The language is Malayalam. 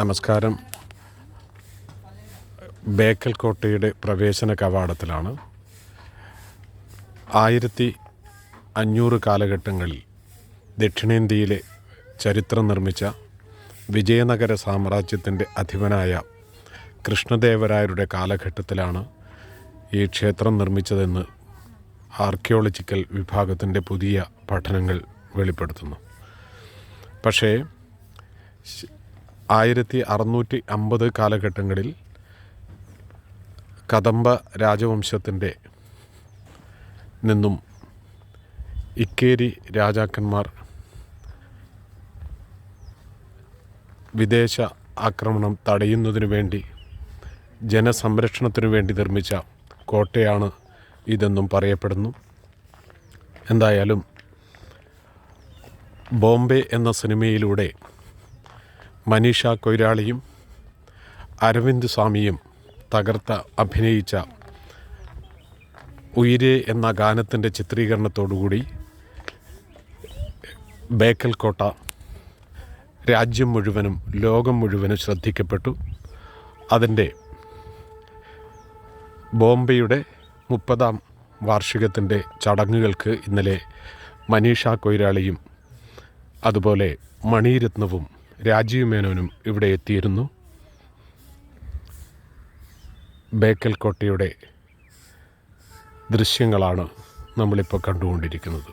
നമസ്കാരം. ബേക്കൽ കോട്ടയുടെ പ്രവേശന കവാടത്തിലാണ്. 1500 കാലഘട്ടങ്ങളിൽ ദക്ഷിണേന്ത്യയിലെ ചരിത്രം നിർമ്മിച്ച വിജയനഗര സാമ്രാജ്യത്തിൻ്റെ അധിപനായ കൃഷ്ണദേവരായരുടെ കാലഘട്ടത്തിലാണ് ഈ ക്ഷേത്രം നിർമ്മിച്ചതെന്ന് ആർക്കിയോളജിക്കൽ വിഭാഗത്തിൻ്റെ പുതിയ പഠനങ്ങൾ വെളിപ്പെടുത്തുന്നു. പക്ഷേ 1650 കാലഘട്ടങ്ങളിൽ കദംബ രാജവംശത്തിൻ്റെ നിന്നും ഇക്കേരി രാജാക്കന്മാർ വിദേശ ആക്രമണം തടയുന്നതിനു വേണ്ടി ജനസംരക്ഷണത്തിനു വേണ്ടി നിർമ്മിച്ച കോട്ടയാണ് ഇതെന്നും പറയപ്പെടുന്നു. എന്തായാലും ബോംബെ എന്ന സിനിമയിലൂടെ മനീഷ കൊയ്രാളയും അരവിന്ദ് സ്വാമിയും അഭിനയിച്ച ഉയിരേ എന്ന ഗാനത്തിൻ്റെ ചിത്രീകരണത്തോടുകൂടി ബേക്കൽ കോട്ട രാജ്യം മുഴുവനും ലോകം മുഴുവനും ശ്രദ്ധിക്കപ്പെട്ടു. അതിൻ്റെ ബോംബെയുടെ 30ാം വാർഷികത്തിൻ്റെ ചടങ്ങുകൾക്ക് ഇന്നലെ മനീഷ കൊയ്രാളയും അതുപോലെ മണിരത്നവും രാജീവ് മേനോനും ഇവിടെ എത്തിയിരുന്നു. ബേക്കൽ കോട്ടയുടെ ദൃശ്യങ്ങളാണ് നമ്മളിപ്പോൾ കണ്ടുകൊണ്ടിരിക്കുന്നത്.